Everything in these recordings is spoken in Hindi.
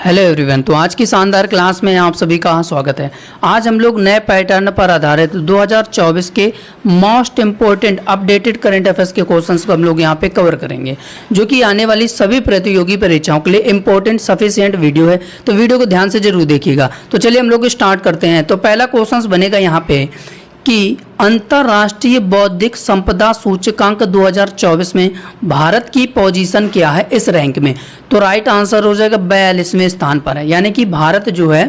Hello everyone. तो आज की शानदार क्लास में आप सभी का स्वागत है। आज हम लोग नए पैटर्न पर आधारित 2024 के most important updated current affairs के क्वेश्चंस को हम लोग यहाँ पे कवर करेंगे, जो कि आने वाली सभी प्रतियोगी परीक्षाओं के लिए इम्पोर्टेंट सफिशिएंट वीडियो है। तो वीडियो को ध्यान से जरूर देखिएगा। तो चलिए हम लोग स्टार्ट करते हैं। तो पहला क्वेश्चन बनेगा यहाँ पे कि अंतर्राष्ट्रीय बौद्धिक संपदा सूचकांक 2024 में भारत की पोजीशन क्या है इस रैंक में। तो राइट आंसर हो जाएगा 42वें स्थान पर है, यानी कि भारत जो है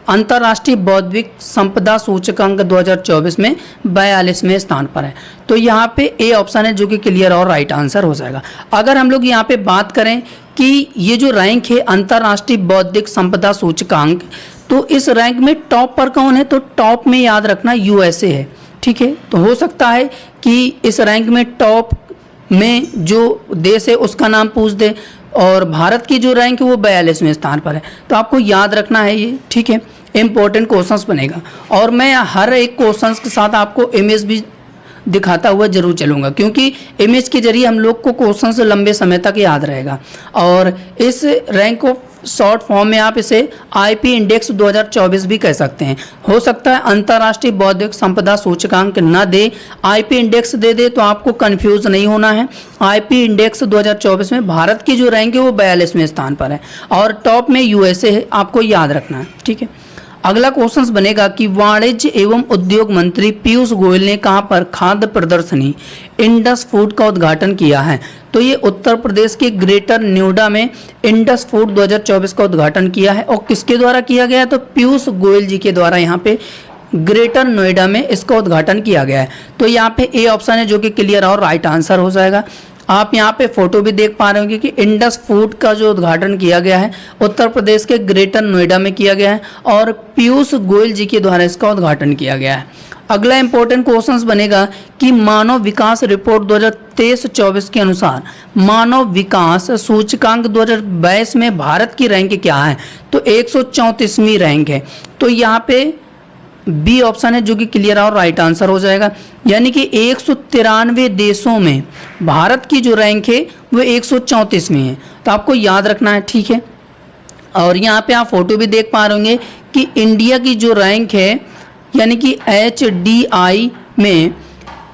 अंतर्राष्ट्रीय बौद्धिक संपदा सूचकांक 2024 में 42वें स्थान पर है। तो यहाँ पे ए ऑप्शन है जो कि क्लियर और राइट आंसर हो जाएगा। अगर हम लोग यहाँ पे बात करें कि ये जो रैंक है अंतर्राष्ट्रीय बौद्धिक संपदा सूचकांक, तो इस रैंक में टॉप पर कौन है, तो टॉप में याद रखना यूएसए है। ठीक है, तो हो सकता है कि इस रैंक में टॉप में जो देश है उसका नाम पूछ दे, और भारत की जो रैंक है वो 42वें स्थान पर है। तो आपको याद रखना है ये। ठीक है, इंपॉर्टेंट क्वेश्चंस बनेगा, और मैं हर एक क्वेश्चंस के साथ आपको इमेज भी दिखाता हुआ जरूर चलूँगा, क्योंकि इमेज के जरिए हम लोग को क्वेश्चंस लंबे समय तक याद रहेगा। और इस रैंक को शॉर्ट फॉर्म में आप इसे आईपी इंडेक्स 2024 भी कह सकते हैं। हो सकता है अंतर्राष्ट्रीय बौद्धिक संपदा सूचकांक न दे, आईपी इंडेक्स दे दे, तो आपको कंफ्यूज नहीं होना है। आईपी इंडेक्स 2024 में भारत की जो रैंक है वो 42वें स्थान पर है, और टॉप में यूएसए है, आपको याद रखना है। ठीक है, अगला क्वेश्चन बनेगा कि वाणिज्य एवं उद्योग मंत्री पीयूष गोयल ने कहां पर खाद्य प्रदर्शनी इंडस फूड का उद्घाटन किया है। तो ये उत्तर प्रदेश के ग्रेटर नोएडा में इंडस फूड 2024 का उद्घाटन किया है, और किसके द्वारा किया गया है, तो पीयूष गोयल जी के द्वारा यहाँ पे ग्रेटर नोएडा में इसका उद्घाटन किया गया है। तो यहाँ पे ए ऑप्शन है जो कि क्लियर और राइट आंसर हो जाएगा। आप यहाँ पे फोटो भी देख पा रहे होंगे कि इंडस फूड का जो उद्घाटन किया गया है उत्तर प्रदेश के ग्रेटर नोएडा में किया गया है, और पीयूष गोयल जी के द्वारा इसका उद्घाटन किया गया है। अगला इंपॉर्टेंट क्वेश्चन बनेगा कि मानव विकास रिपोर्ट 2023-24 के अनुसार मानव विकास सूचकांक 2022 में भारत की रैंक क्या है। तो 134वीं रैंक है। तो यहाँ पे बी ऑप्शन है जो कि क्लियर और राइट आंसर हो जाएगा, यानी कि 193 देशों में भारत की जो रैंक है वो 134वीं है। तो आपको याद रखना है। ठीक है, और यहाँ पे आप फोटो भी देख पा रहे होंगे कि इंडिया की जो रैंक है यानी कि HDI में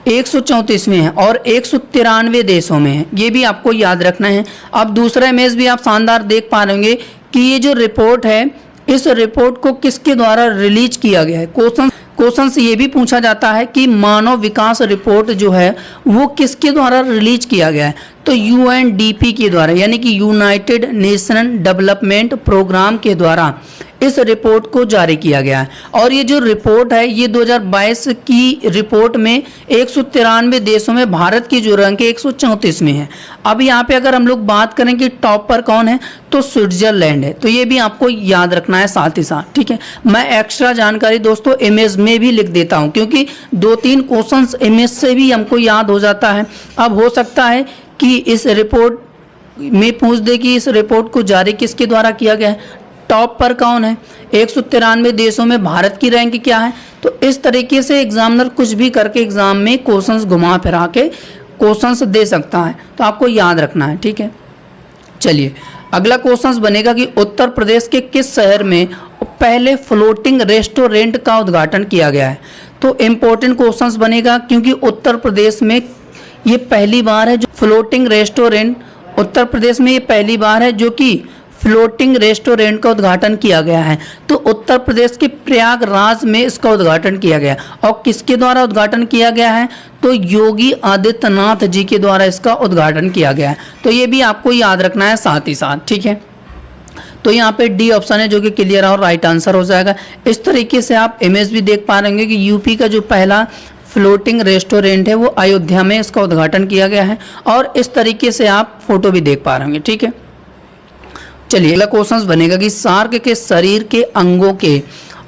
134वें है और 193 देशों में है, ये भी आपको याद रखना है। अब दूसरा इमेज भी आप शानदार देख पा रहे होंगे कि ये जो रिपोर्ट है इस रिपोर्ट को किसके द्वारा रिलीज किया गया है। क्वेश्चन से ये भी पूछा जाता है कि मानव विकास रिपोर्ट जो है वो किसके द्वारा रिलीज किया गया है। तो UNDP के द्वारा, यानी कि यूनाइटेड नेशन डेवलपमेंट प्रोग्राम के द्वारा इस रिपोर्ट को जारी किया गया है। और ये जो रिपोर्ट है ये 2022 की रिपोर्ट में 193 देशों में भारत की जो रैंक है 134 है। अब यहाँ पे अगर हम लोग बात करें कि टॉप पर कौन है, तो स्विट्जरलैंड है। तो ये भी आपको याद रखना है साथ ही साथ। ठीक है, मैं एक्स्ट्रा जानकारी दोस्तों इमेज में भी लिख देता हूँ, क्योंकि 2-3 क्वेश्चंस इमेज से भी हमको याद हो जाता है। अब हो सकता है कि इस रिपोर्ट में पूछ दे कि इस रिपोर्ट को जारी किसके द्वारा किया गया है, टॉप पर कौन है, 193 देशों में भारत की रैंक क्या है। तो इस तरीके से एग्जामिनर कुछ भी करके एग्जाम में क्वेश्चंस घुमा फिरा के क्वेश्चंस दे सकता है, तो आपको याद रखना है। ठीक है, चलिए अगला क्वेश्चन बनेगा कि उत्तर प्रदेश के किस शहर में पहले फ्लोटिंग रेस्टोरेंट का उद्घाटन किया गया है। तो इम्पोर्टेंट क्वेश्चन बनेगा, क्योंकि उत्तर प्रदेश में ये पहली बार है जो फ्लोटिंग रेस्टोरेंट, उत्तर प्रदेश में ये पहली बार है जो कि फ्लोटिंग रेस्टोरेंट का उद्घाटन किया गया है। तो उत्तर प्रदेश के प्रयागराज में इसका उद्घाटन किया गया, और किसके द्वारा उद्घाटन किया गया है, तो योगी आदित्यनाथ जी के द्वारा इसका उद्घाटन किया गया है। तो ये भी आपको याद रखना है साथ ही साथ। ठीक है, तो यहाँ पे डी ऑप्शन है जो कि क्लियर और राइट आंसर हो जाएगा। इस तरीके से आप इमेज भी देख पा रहे होंगे कि यूपी का जो पहला फ्लोटिंग रेस्टोरेंट है वो अयोध्या में इसका उद्घाटन किया गया है, और इस तरीके से आप फोटो भी देख पा रहे होंगे। ठीक है, चलिए अगला क्वेश्चन बनेगा कि सार्क के शरीर के अंगों के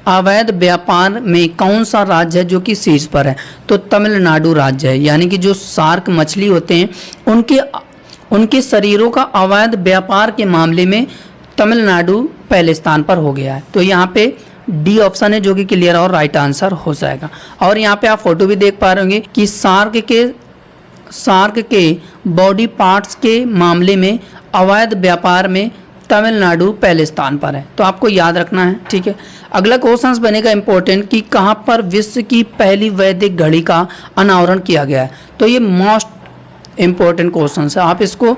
अवैध व्यापार में कौन सा राज्य है जो कि शीर्ष पर है। तो तमिलनाडु राज्य है, यानी कि जो सार्क मछली होते हैं उनके शरीरों का अवैध व्यापार के मामले में तमिलनाडु पहले स्थान पर हो गया है। तो यहाँ पे डी ऑप्शन है जो कि क्लियर और राइट आंसर हो जाएगा। और यहाँ पे आप फोटो भी देख पा रहे होंगे कि सार्क के बॉडी पार्ट्स के मामले में अवैध व्यापार में तमिलनाडु पहले स्थान पर है, तो आपको याद रखना है। ठीक है, अगला क्वेश्चन बनेगा इंपॉर्टेंट कि कहाँ पर विश्व की पहली वैदिक घड़ी का अनावरण किया गया है। तो ये मोस्ट इंपॉर्टेंट क्वेश्चन है, आप इसको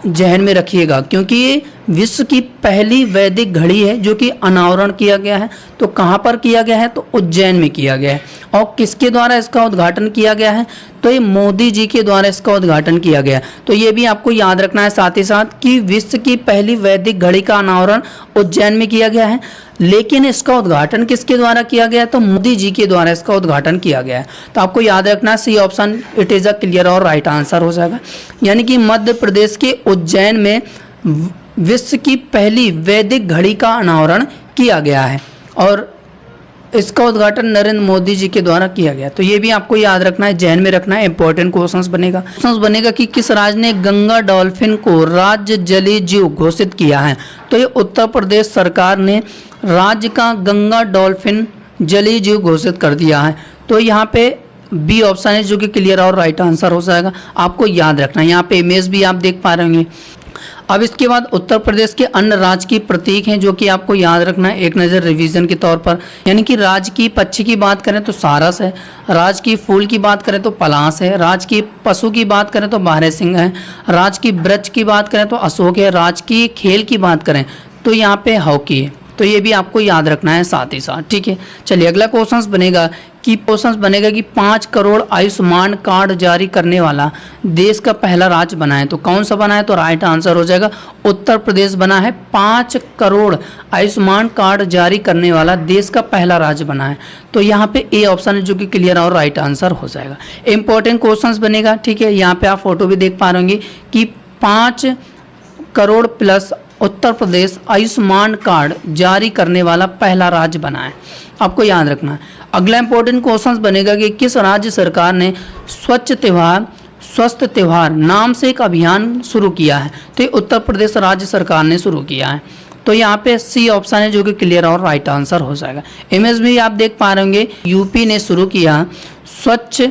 जहन में रखिएगा क्योंकि ये विश्व की पहली वैदिक घड़ी है जो कि अनावरण किया गया है। तो कहाँ पर किया गया है? तो उज्जैन में किया गया है। और किसके द्वारा इसका उद्घाटन किया गया है? तो ये मोदी जी के द्वारा इसका उद्घाटन किया गया है। तो ये भी आपको याद रखना है साथ ही साथ कि विश्व की पहली वैदिक घड़ी का अनावरण उज्जैन में किया गया है, लेकिन इसका उद्घाटन किसके द्वारा किया गया है? तो मोदी जी के द्वारा इसका उद्घाटन किया गया है। तो आपको याद रखना है C option it is a clear और राइट आंसर हो जाएगा। यानी कि मध्य प्रदेश के उज्जैन में विश्व की पहली वैदिक घड़ी का अनावरण किया गया है और इसका उद्घाटन नरेंद्र मोदी जी के द्वारा किया गया। तो ये भी आपको याद रखना है, जहन में रखना है, इंपॉर्टेंट क्वेश्चंस बनेगा कि किस राज्य ने गंगा डॉल्फिन को राज्य जलीय जीव घोषित किया है? तो ये उत्तर प्रदेश सरकार ने राज्य का गंगा डॉल्फिन जलीय जीव घोषित कर दिया है। तो यहाँ पे बी ऑप्शन है जो कि क्लियर और राइट आंसर हो जाएगा, आपको याद रखना है। यहाँ पे इमेज भी आप देख पा रहे होंगे। अब इसके बाद उत्तर प्रदेश के अन्य राज्य की प्रतीक हैं जो कि आपको याद रखना है एक नज़र रिवीजन के तौर पर। यानी कि राज्य की पक्षी की बात करें तो सारस है, राज्य की फूल की बात करें तो पलाश है, राज्य की पशु की बात करें तो बारहसिंगा है, राज्य की वृक्ष की बात करें तो अशोक है, राज्य की खेल की बात करें तो यहाँ पे हॉकी है। तो ये भी आपको याद रखना है साथ ही साथ। ठीक है, चलिए अगला क्वेश्चन बनेगा कि 5 करोड़ आयुष्मान कार्ड जारी करने वाला देश का पहला राज्य बना है। तो कौन सा बना है? तो राइट आंसर हो जाएगा उत्तर प्रदेश बना है। 5 करोड़ आयुष्मान कार्ड जारी करने वाला देश का पहला राज्य बना है। तो यहाँ पे ए ऑप्शन है जो कि क्लियर और राइट आंसर हो जाएगा। इंपॉर्टेंट क्वेश्चन बनेगा। ठीक है, यहाँ पे आप फोटो भी देख पा रहे होंगे कि 5 करोड़ प्लस उत्तर प्रदेश आयुष्मान कार्ड जारी करने वाला पहला राज्य बना है, आपको याद रखना है। अगला इंपॉर्टेंट क्वेश्चन बनेगा कि किस राज्य सरकार ने स्वच्छ त्योहार स्वस्थ त्योहार नाम से एक अभियान शुरू किया है? तो ये उत्तर प्रदेश राज्य सरकार ने शुरू किया है। तो यहाँ पे सी ऑप्शन है जो कि क्लियर और राइट आंसर हो जाएगा। इमेज में आप देख पा रहे होंगे यूपी ने शुरू किया स्वच्छ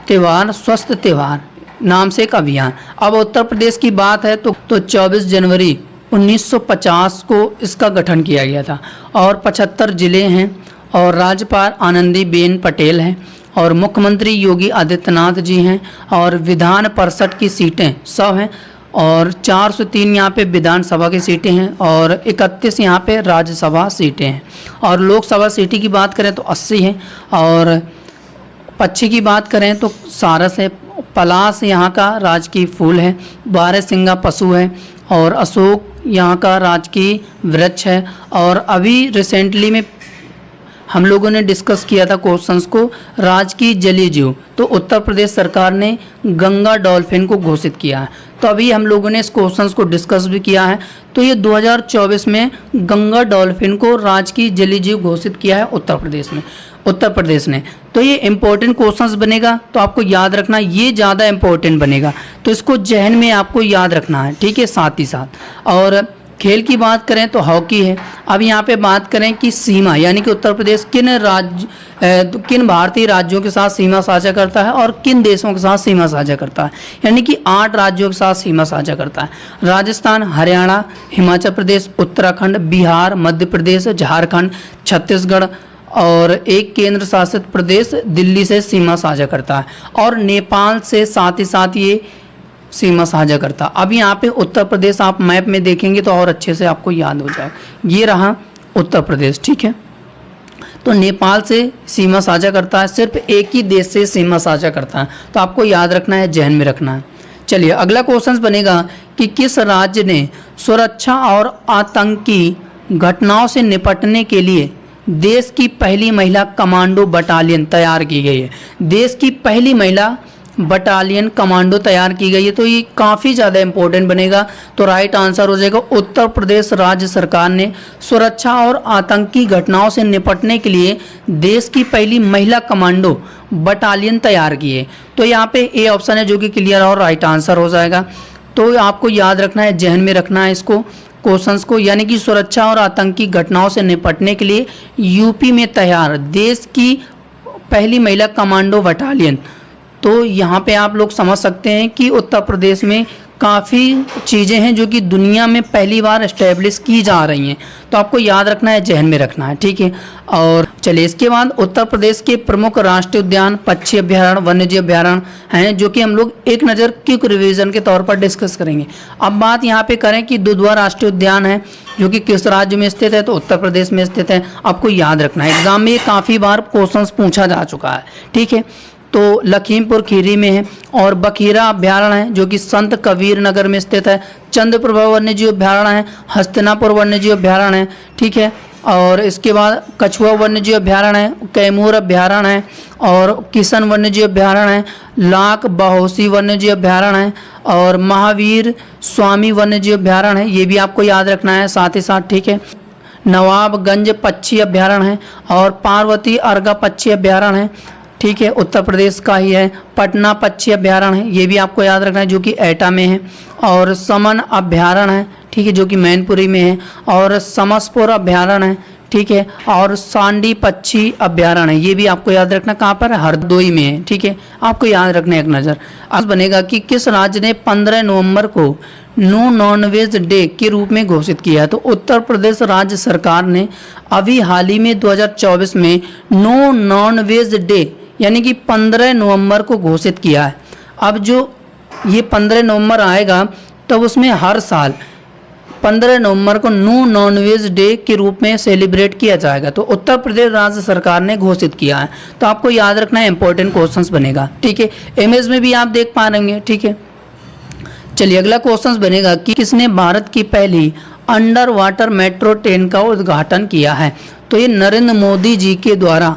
त्योहार स्वस्थ त्योहार नाम से एक अभियान। अब उत्तर प्रदेश की बात है तो 24 जनवरी 1950 को इसका गठन किया गया था और 75 जिले हैं और राज्यपाल आनंदीबेन पटेल हैं और मुख्यमंत्री योगी आदित्यनाथ जी हैं और विधान परिषद की सीटें 100 हैं और 403 यहाँ पे विधानसभा की सीटें हैं और 31 यहाँ पे राज्यसभा सीटें हैं और लोकसभा सीटें की बात करें तो 80 हैं और पक्षी की बात करें तो सारस है, पलाश यहाँ का राजकीय फूल है, बारहसिंगा पशु है और अशोक यहाँ का राजकीय वृक्ष है। और अभी रिसेंटली में हम लोगों ने डिस्कस किया था क्वेश्चंस को राजकीय जलीय जीव, तो उत्तर प्रदेश सरकार ने गंगा डॉल्फिन को घोषित किया है। तो अभी हम लोगों ने इस क्वेश्चंस को डिस्कस भी किया है। तो ये 2024 में गंगा डॉल्फिन को राजकीय जलीय जीव घोषित किया है उत्तर प्रदेश ने। तो ये इंपॉर्टेंट क्वेश्चंस बनेगा, तो आपको याद रखना ये ज़्यादा इंपॉर्टेंट बनेगा, तो इसको जहन में आपको याद रखना है। ठीक है, साथ ही साथ और खेल की बात करें तो हॉकी है। अब यहाँ पे बात करें कि सीमा यानी कि उत्तर प्रदेश किन भारतीय राज्यों के साथ सीमा साझा करता है और किन देशों के साथ सीमा साझा करता है, यानी कि 8 राज्यों के साथ सीमा साझा करता है। राजस्थान, हरियाणा, हिमाचल प्रदेश, उत्तराखंड, बिहार, मध्य प्रदेश, झारखंड, छत्तीसगढ़ और एक केंद्र शासित प्रदेश दिल्ली से सीमा साझा करता है और नेपाल से साथ ही साथ ये सीमा साझा करता। अब यहाँ पे उत्तर प्रदेश आप मैप में देखेंगे तो और अच्छे से आपको याद हो जाएगा। ये रहा उत्तर प्रदेश। ठीक है, तो नेपाल से सीमा साझा करता है, सिर्फ एक ही देश से सीमा साझा करता है, तो आपको याद रखना है, जहन में रखना है। चलिए अगला क्वेश्चन बनेगा कि किस राज्य ने सुरक्षा और आतंकी घटनाओं से निपटने के लिए देश की पहली महिला कमांडो बटालियन तैयार की गई है? देश की पहली महिला बटालियन कमांडो तैयार की गई है। तो ये काफ़ी ज़्यादा इंपॉर्टेंट बनेगा, तो राइट आंसर हो जाएगा उत्तर प्रदेश राज्य सरकार ने सुरक्षा और आतंकी घटनाओं से निपटने के लिए देश की पहली महिला कमांडो बटालियन तैयार की है। तो यहाँ पे ए ऑप्शन है जो कि क्लियर और राइट आंसर हो जाएगा। तो आपको याद रखना है, जहन में रखना है इसको क्वेश्चंस को, यानी कि सुरक्षा और आतंकी घटनाओं से निपटने के लिए यूपी में तैयार देश की पहली महिला कमांडो बटालियन। तो यहाँ पे आप लोग समझ सकते हैं कि उत्तर प्रदेश में काफ़ी चीज़ें हैं जो कि दुनिया में पहली बार इस्टेब्लिश की जा रही हैं, तो आपको याद रखना है, जहन में रखना है, ठीक है। और चलिए इसके बाद उत्तर प्रदेश के प्रमुख राष्ट्रीय उद्यान, पक्षी अभ्यारण्य, वन्यजीव अभ्यारण्य हैं जो कि हम लोग एक नज़र क्विक रिवीजन के तौर पर डिस्कस करेंगे। अब बात यहाँ पे करें कि दुधवा राष्ट्रीय उद्यान है जो कि किस राज्य में स्थित है, तो उत्तर प्रदेश में स्थित है। आपको याद रखना है, एग्जाम में काफ़ी बार क्वेश्चंस पूछा जा चुका है, ठीक है। तो लखीमपुर खीरी में है। और बखीरा अभ्यारण्य है जो कि संत कबीर नगर में स्थित है। चंद्रप्रभा वन्यजीव अभ्यारण्य है, हस्तिनापुर वन्यजीव अभ्यारण्य है, ठीक है। और इसके बाद कछुआ वन्यजीव अभ्यारण्य है, कैमूर अभ्यारण्य है, और किशन वन्यजीव अभ्यारण्य है, लाख बहोसी वन्यजीव अभ्यारण्य है, और महावीर स्वामी वन्यजीव अभ्यारण्य है, ये भी आपको याद रखना है साथ ही साथ, ठीक है। नवाबगंज पक्षी अभ्यारण्य है, और पार्वती अर्गा पक्षी अभ्यारण्य है, ठीक है, उत्तर प्रदेश का ही है। पटना पक्षी अभ्यारण्य है, ये भी आपको याद रखना है, जो कि एटा में है। और समन अभ्यारण्य है, ठीक है, जो कि मैनपुरी में है। और समसपुर अभ्यारण्य है, ठीक है। और सांडी पक्षी अभ्यारण्य है, ये भी आपको याद रखना, कहाँ पर है, हरदोई में है, ठीक है। आपको याद रखना है एक नज़र। आज बनेगा कि किस राज्य ने 15 नवंबर को नो नॉनवेज डे के रूप में घोषित किया है, तो उत्तर प्रदेश राज्य सरकार ने अभी हाल ही में 2024 में नो नॉनवेज डे यानी कि 15 नवंबर को घोषित किया है। अब जो ये 15 नवंबर आएगा तब उसमें हर साल 15 नवंबर को नो नॉनवेज डे के रूप में सेलिब्रेट किया जाएगा, तो उत्तर प्रदेश राज्य सरकार ने घोषित किया है। तो आपको याद रखना है, इंपॉर्टेंट क्वेश्चंस बनेगा, ठीक है। इमेज में भी आप देख पा रहे होंगे, ठीक है। चलिए अगला क्वेश्चन बनेगा कि किसने भारत की पहली अंडर वाटर मेट्रो ट्रेन का उद्घाटन किया है, तो ये नरेंद्र मोदी जी के द्वारा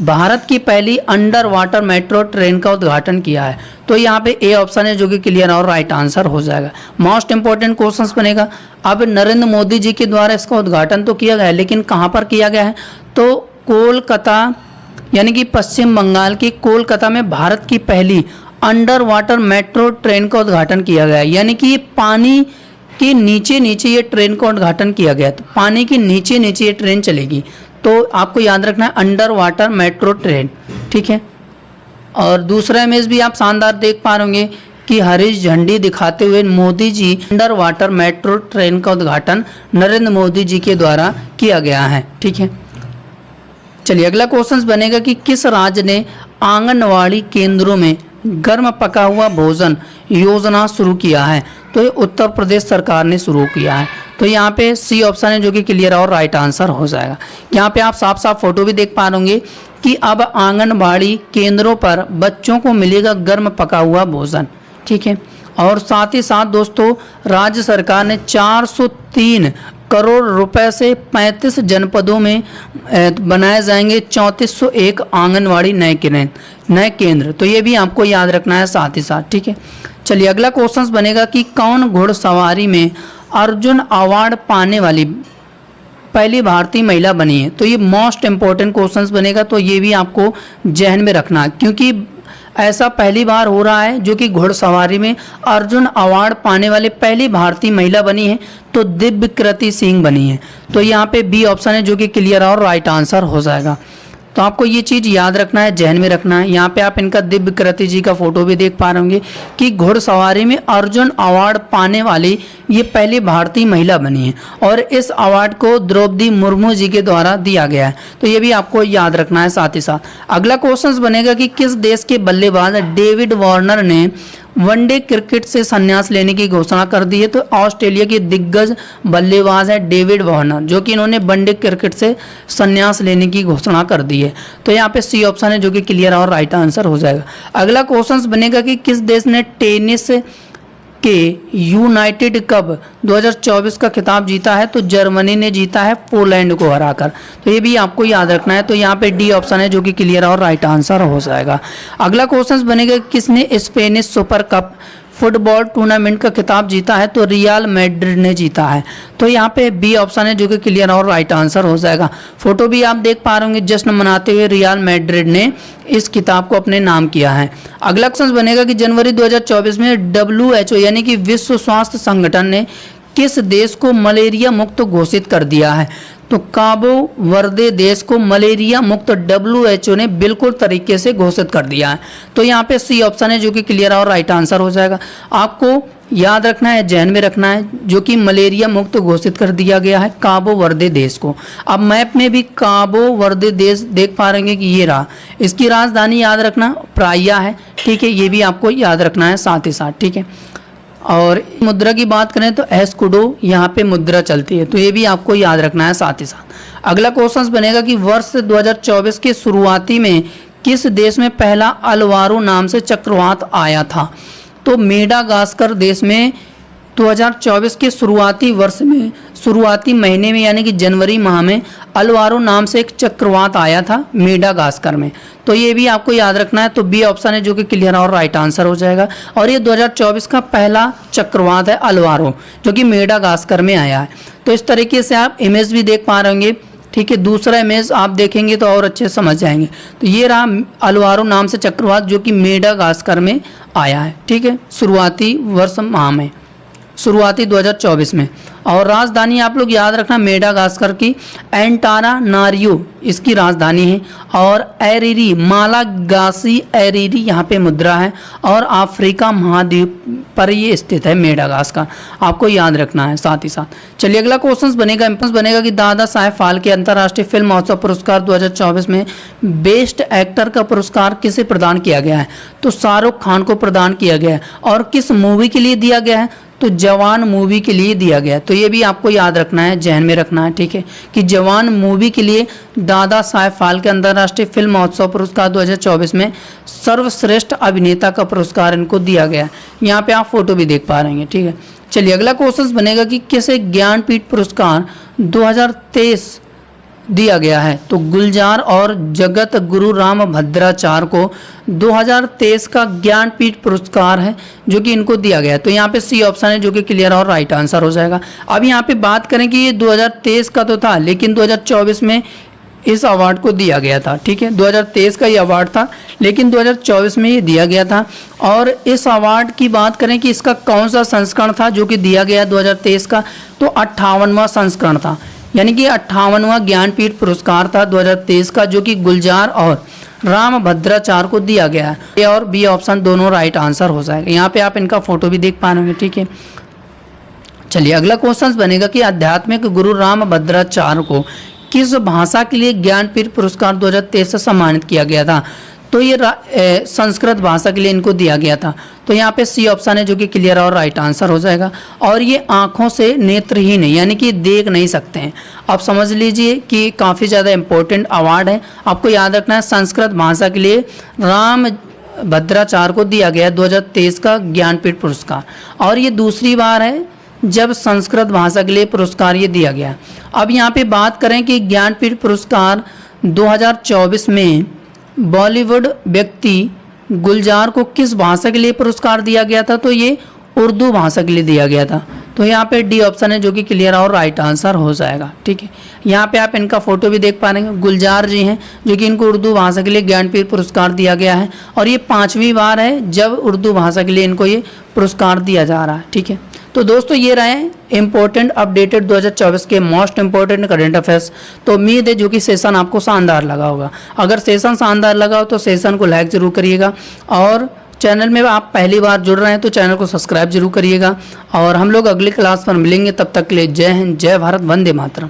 भारत की पहली अंडर वाटर मेट्रो ट्रेन का उद्घाटन किया है। तो यहाँ पे ए ऑप्शन है जो कि क्लियर और राइट आंसर हो जाएगा। मोस्ट इंपॉर्टेंट क्वेश्चंस बनेगा। अब नरेंद्र मोदी जी के द्वारा इसका उद्घाटन तो किया गया है, लेकिन कहाँ पर किया गया है, तो कोलकाता यानी कि पश्चिम बंगाल की कोलकाता में भारत की पहली अंडर वाटर मेट्रो ट्रेन का उद्घाटन किया गया है। यानी कि पानी के नीचे नीचे ये ट्रेन का उद्घाटन किया गया है, तो पानी के नीचे नीचे ये ट्रेन चलेगी। तो आपको याद रखना है अंडर वाटर मेट्रो ट्रेन, ठीक है। और दूसरा इमेज भी आप शानदार देख पा रहे होंगे कि हरी झंडी दिखाते हुए Modi ji under water metro train का उद्घाटन नरेंद्र मोदी जी के द्वारा किया गया है, ठीक है। चलिए अगला क्वेश्चन बनेगा कि किस राज्य ने आंगनवाड़ी केंद्रों में गर्म पका हुआ भोजन योजना शुरू किया है, तो ये उत्तर प्रदेश सरकार ने शुरू किया है। तो यहाँ पे सी ऑप्शन है जो कि क्लियर और राइट आंसर हो जाएगा। यहाँ पे आप साफ साफ फोटो भी देख पा रहे कि अब आंगनबाड़ी केंद्रों पर बच्चों को मिलेगा गर्म पका हुआ भोजन, ठीक है। और साथ ही साथ दोस्तों राज्य सरकार ने 403 करोड़ रुपए से 35 जनपदों में बनाए जाएंगे 3401 आंगनवाड़ी नए केंद्र। तो ये भी आपको याद रखना है साथ ही साथ, ठीक है। चलिए अगला क्वेश्चन बनेगा कि कौन घुड़सवारी में अर्जुन अवार्ड पाने वाली पहली भारतीय महिला बनी है, तो ये मोस्ट इंपॉर्टेंट क्वेश्चंस बनेगा। तो ये भी आपको जहन में रखना है, क्योंकि ऐसा पहली बार हो रहा है जो कि घुड़सवारी में अर्जुन अवार्ड पाने वाले पहली भारतीय महिला बनी है, तो दिव्यकृति सिंह बनी है। तो यहाँ पे बी ऑप्शन है जो कि क्लियर और राइट आंसर हो जाएगा। तो आपको ये चीज़ याद रखना है, जहन में रखना है। यहाँ पे आप इनका दिव्यकृति जी का फोटो भी देख पा रहे होंगे कि घुड़सवारी में अर्जुन अवार्ड पाने वाली ये पहली भारतीय महिला बनी है, और इस अवार्ड को द्रौपदी मुर्मू जी के द्वारा दिया गया है। तो ये भी आपको याद रखना है साथ ही साथ। अगला क्वेश्चन बनेगा कि किस देश के बल्लेबाज डेविड वार्नर ने वनडे क्रिकेट से संन्यास लेने की घोषणा कर दी है, तो ऑस्ट्रेलिया के दिग्गज बल्लेबाज है डेविड वार्नर, जो कि इन्होंने वनडे क्रिकेट से संन्यास लेने की घोषणा कर दी है। तो यहाँ पे सी ऑप्शन है जो कि क्लियर और राइट आंसर हो जाएगा। अगला क्वेश्चन बनेगा कि किस देश ने टेनिस के यूनाइटेड कप 2024 का खिताब जीता है, तो जर्मनी ने जीता है पोलैंड को हराकर। तो ये भी आपको याद रखना है। तो यहाँ पे डी ऑप्शन है जो कि क्लियर और राइट आंसर हो जाएगा। अगला क्वेश्चन बनेगा किसने Spanish super cup football tournament का खिताब जीता है, तो रियल मैड्रिड ने जीता है। तो यहाँ पे बी ऑप्शन है जो कि क्लियर और राइट आंसर हो जाएगा। फोटो भी आप देख पा रहे होंगे, जश्न मनाते हुए रियल मैड्रिड ने इस खिताब को अपने नाम किया है। अगला क्वेश्चन बनेगा कि जनवरी 2024 में WHO यानी कि विश्व स्वास्थ्य संगठन ने किस देश को मलेरिया मुक्त घोषित कर दिया है? तो काबो वर्दे देश को मलेरिया मुक्त WHO ने बिल्कुल तरीके से घोषित कर दिया है। तो यहाँ पे सी ऑप्शन है जो कि क्लियर और राइट आंसर हो जाएगा। आपको याद रखना है, जहन में रखना है, जो कि मलेरिया मुक्त घोषित कर दिया गया है काबो वर्दे देश को। अब मैप में भी काबो वर्दे देश देख पा रहे हैं कि ये रहा। इसकी राजधानी याद रखना प्राया है, ठीक है, ये भी आपको याद रखना है साथ ही साथ, ठीक है। और मुद्रा की बात करें तो एस्कुडो यहाँ पे मुद्रा चलती है, तो ये भी आपको याद रखना है साथ ही साथ। अगला क्वेश्चन बनेगा कि वर्ष 2024 के शुरुआती में किस देश में पहला अलवारो नाम से चक्रवात आया था? तो मेडागास्कर देश में 2024 के शुरुआती महीने में यानी कि जनवरी माह में अलवारो नाम से एक चक्रवात आया था मेडागास्कर में। तो ये भी आपको याद रखना है। तो बी ऑप्शन है जो कि क्लियर और राइट आंसर हो जाएगा। और ये 2024 का पहला चक्रवात है अलवारो, जो कि मेडागास्कर में आया है। तो इस तरीके से आप इमेज भी देख पा रहे होंगे, ठीक है। दूसरा इमेज आप देखेंगे तो और अच्छे समझ जाएंगे। तो ये रहा अलवारो नाम से चक्रवात जो कि मेडागास्कर में आया है, ठीक है, शुरुआती वर्ष माह में, शुरुआती 2024 में। और राजधानी आप लोग याद रखना मेडागास्कर की एंटानारियो इसकी राजधानी है। और एरिरी मालागासी एरिरी यहाँ पे मुद्रा है। और अफ्रीका महाद्वीप पर ये स्थित है मेडागास्कर, आपको याद रखना है साथ ही साथ। चलिए अगला क्वेश्चन बनेगा कि दादा साहेब फाल्के अंतर्राष्ट्रीय फिल्म महोत्सव पुरस्कार 2024 में बेस्ट एक्टर का पुरस्कार किसे प्रदान किया गया है? तो शाहरुख खान को प्रदान किया गया है। और किस मूवी के लिए दिया गया है? तो जवान मूवी के लिए दिया गया। तो ये भी आपको याद रखना है, जहन में रखना है, ठीक है, कि जवान मूवी के लिए दादा साहेब फाल्के अंतर्राष्ट्रीय फिल्म महोत्सव पुरस्कार 2024 में सर्वश्रेष्ठ अभिनेता का पुरस्कार इनको दिया गया है। यहाँ पे आप फोटो भी देख पा रहे हैं, ठीक है। चलिए अगला क्वेश्चन बनेगा कि किसे ज्ञानपीठ पुरस्कार 2023 दिया गया है? तो गुलजार और जगत गुरु रामभद्राचार्य को 2023 का ज्ञानपीठ पुरस्कार है जो कि इनको दिया गया है। तो यहाँ पे सी ऑप्शन है जो कि क्लियर और राइट आंसर हो जाएगा। अब यहाँ पे बात करें कि ये 2023 का तो था, लेकिन 2024 में इस अवार्ड को दिया गया था, ठीक है। 2023 का ये अवार्ड था, लेकिन 2024 में ये दिया गया था। और इस अवार्ड की बात करें कि इसका कौन सा संस्करण था जो कि दिया गया 2023 का? तो 58वां संस्करण था, यानी कि 58वां ज्ञानपीठ पुरस्कार था 2023 का, जो कि गुलजार और रामभद्राचार्य को दिया गया है। ए और बी ऑप्शन दोनों राइट आंसर हो जाएगा। यहाँ पे आप इनका फोटो भी देख पा रहे होंगे, ठीक है। चलिए अगला क्वेश्चन बनेगा कि आध्यात्मिक गुरु रामभद्राचार्य को किस भाषा के लिए ज्ञानपीठ पुरस्कार 2023 से सम्मानित किया गया था? तो ये संस्कृत भाषा के लिए इनको दिया गया था। तो यहाँ पे सी ऑप्शन है जो कि क्लियर और राइट आंसर हो जाएगा। और ये आँखों से नेत्रहीन है, यानी कि देख नहीं सकते हैं। आप समझ लीजिए कि काफ़ी ज़्यादा इम्पोर्टेंट अवार्ड है, आपको याद रखना है। संस्कृत भाषा के लिए रामभद्राचार्य को दिया गया 2023 का ज्ञानपीठ पुरस्कार। और ये दूसरी बार है जब संस्कृत भाषा के लिए पुरस्कार ये दिया गया। अब यहाँ पे बात करें कि ज्ञानपीठ पुरस्कार 2024 में बॉलीवुड व्यक्ति गुलजार को किस भाषा के लिए पुरस्कार दिया गया था? तो ये उर्दू भाषा के लिए दिया गया था। तो यहाँ पे डी ऑप्शन है जो कि क्लियर और राइट आंसर हो जाएगा, ठीक है। यहाँ पे आप इनका फोटो भी देख पा रहे हैं, गुलजार जी हैं जो कि इनको उर्दू भाषा के लिए ज्ञानपीठ पुरस्कार दिया गया है। और ये 5वीं बार है जब उर्दू भाषा के लिए इनको ये पुरस्कार दिया जा रहा है, ठीक है। तो दोस्तों ये रहे इंपॉर्टेंट अपडेटेड 2024 के मोस्ट इंपॉर्टेंट करंट अफेयर्स। तो उम्मीद है जो कि सेशन आपको शानदार लगा होगा। अगर सेशन शानदार लगा हो तो सेशन को लाइक ज़रूर करिएगा। और चैनल में आप पहली बार जुड़ रहे हैं तो चैनल को सब्सक्राइब जरूर करिएगा। और हम लोग अगली क्लास पर मिलेंगे, तब तक के लिए जय हिंद, जय भारत, वंदे मातरम।